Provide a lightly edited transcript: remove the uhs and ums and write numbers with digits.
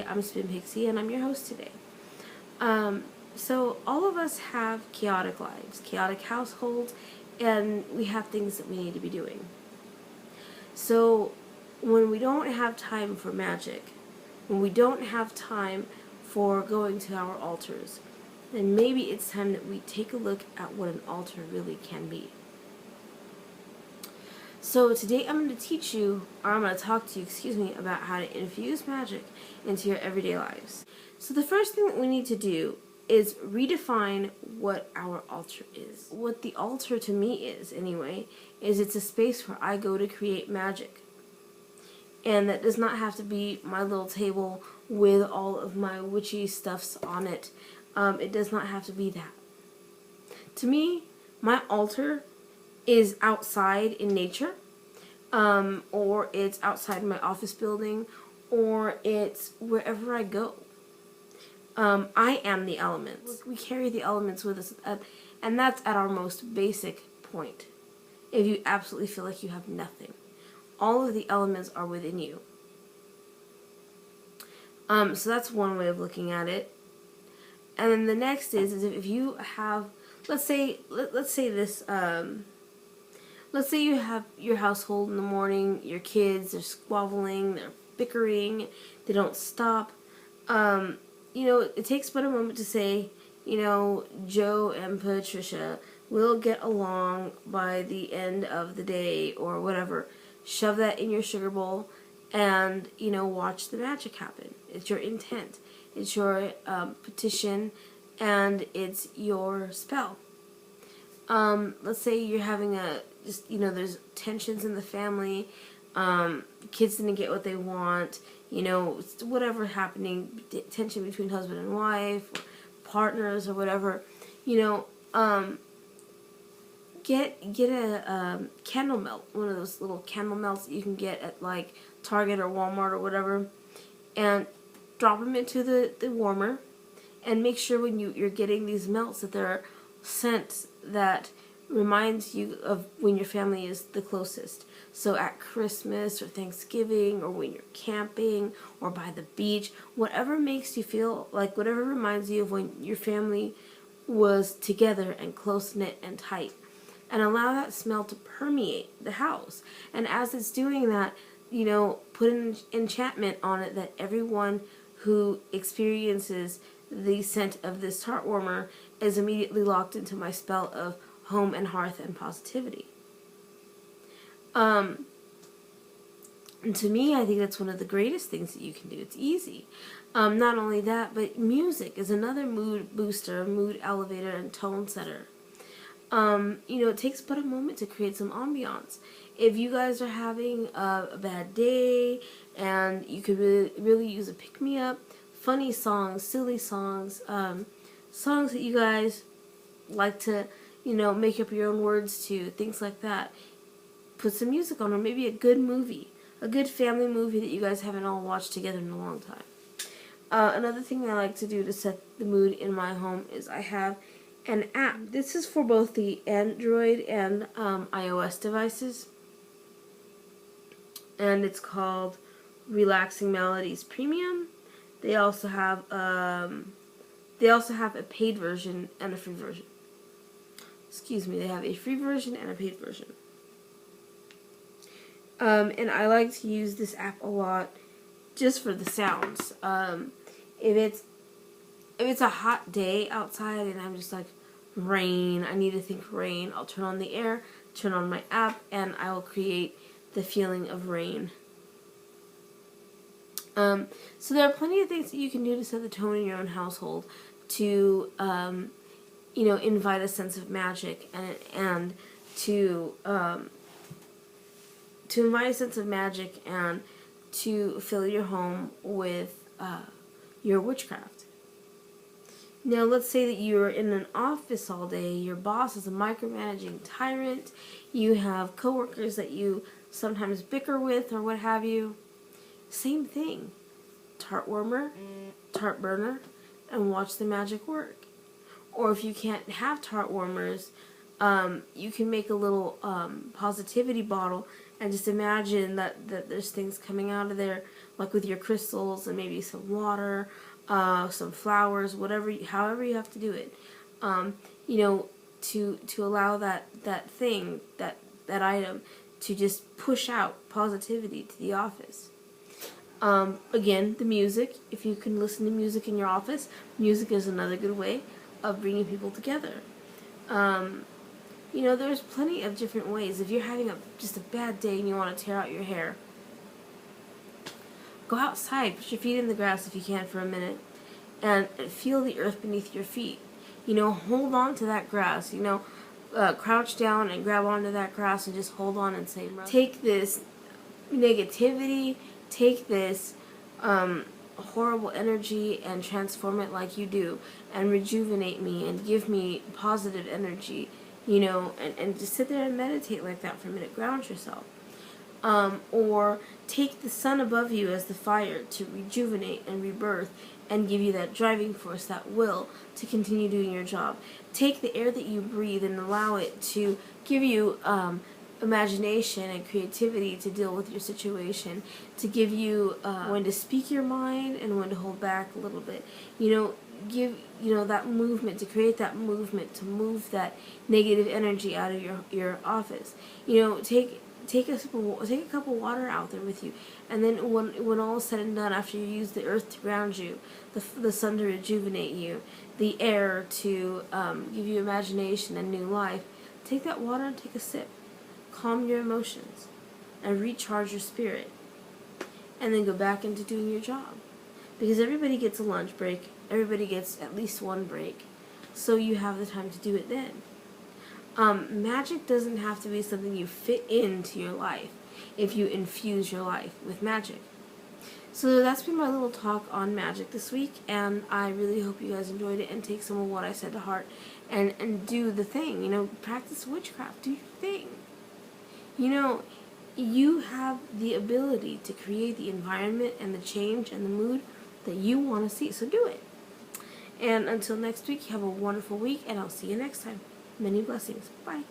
Hey, I'm Spin Pixie and I'm your host today. So all of us have chaotic lives, chaotic households, and we have things that we need to be doing. So when we don't have time for magic, when we don't have time for going to our altars, then maybe it's time that we take a look at what an altar really can be. So today I'm going to teach you, or I'm going to talk to you, about how to infuse magic into your everyday lives. So the first thing that we need to do is redefine what our altar is. What the altar to me is, anyway, is it's a space where I go to create magic. And that does not have to be my little table with all of my witchy stuffs on it. It does not have to be that. To me, my altar is outside in nature, or it's outside my office building, or it's wherever I go. I am the elements. We carry the elements with us, and that's at our most basic point. If you absolutely feel like you have nothing, all of the elements are within you. So that's one way of looking at it. And then the next is if you have, let's say this. Let's say you have your household in the morning, your kids are squabbling, they're bickering, they don't stop. It takes but a moment to say, Joe and Patricia will get along by the end of the day or whatever. Shove that in your sugar bowl and, watch the magic happen. It's your intent. It's your petition, and it's your spell. Let's say you're having there's tensions in the family, kids didn't get what they want, whatever happening, tension between husband and wife, or partners or whatever, get a candle melt, one of those little candle melts that you can get at like Target or Walmart or whatever, and drop them into the warmer, and make sure when you're getting these melts that they're scents that reminds you of when your family is the closest. So at Christmas or Thanksgiving, or when you're camping or by the beach, whatever makes you feel like, whatever reminds you of when your family was together and close-knit and tight. And allow that smell to permeate the house. And as it's doing that, put an enchantment on it that everyone who experiences the scent of this tart warmer is immediately locked into my spell of home and hearth and positivity. And to me, I think that's one of the greatest things that you can do. It's easy. Not only that, but music is another mood booster, mood elevator, and tone setter. It takes but a moment to create some ambiance. If you guys are having a bad day and you could really use a pick-me-up, funny songs, silly songs, songs that you guys like to, make up your own words to, things like that. Put some music on, or maybe a good movie, a good family movie that you guys haven't all watched together in a long time. Another thing I like to do to set the mood in my home is I have an app. This is for both the Android and iOS devices, and it's called Relaxing Melodies Premium. They also have a paid version and a free version. They have a free version and a paid version. And I like to use this app a lot just for the sounds. If it's a hot day outside and I'm just like, rain, I need to think rain, I'll turn on the air, turn on my app, and I will create the feeling of rain. So there are plenty of things that you can do to set the tone in your own household to, invite a sense of magic and to invite a sense of magic and to fill your home with your witchcraft. Now, let's say that you're in an office all day, your boss is a micromanaging tyrant, you have coworkers that you sometimes bicker with or what have you. Same thing. Tart warmer, tart burner, and watch the magic work. Or if you can't have tart warmers, you can make a little positivity bottle and just imagine that there's things coming out of there, like with your crystals and maybe some water, some flowers, however you have to do it. You know, to allow that thing, that item, to just push out positivity to the office. Again, the music. If you can listen to music in your office, music is another good way of bringing people together. You know, there's plenty of different ways. If you're having just a bad day and you want to tear out your hair, go outside, put your feet in the grass if you can for a minute, and feel the earth beneath your feet. You know, hold on to that grass. You know, crouch down and grab onto that grass and just hold on and say, take this negativity, take this horrible energy and transform it like you do, and rejuvenate me and give me positive energy, you know, and just sit there and meditate like that for a minute. Ground yourself. Or take the sun above you as the fire to rejuvenate and rebirth and give you that driving force, that will to continue doing your job. Take the air that you breathe and allow it to give you imagination and creativity to deal with your situation, to give you when to speak your mind and when to hold back a little bit. You know, give that movement, to create that movement, to move that negative energy out of your office. You know, take a cup of water out there with you, and then when all is said and done, after you use the earth to ground you, the sun to rejuvenate you, the air to give you imagination and new life, take that water and take a sip. Calm your emotions and recharge your spirit, and then go back into doing your job, because everybody gets a lunch break, everybody gets at least one break, so you have the time to do it then. Magic doesn't have to be something you fit into your life if you infuse your life with magic. So that's been my little talk on magic this week, and I really hope you guys enjoyed it and take some of what I said to heart and do the thing. You know, practice witchcraft, do your thing. You know, you have the ability to create the environment and the change and the mood that you want to see, so do it. And until next week, have a wonderful week, and I'll see you next time. Many blessings. Bye.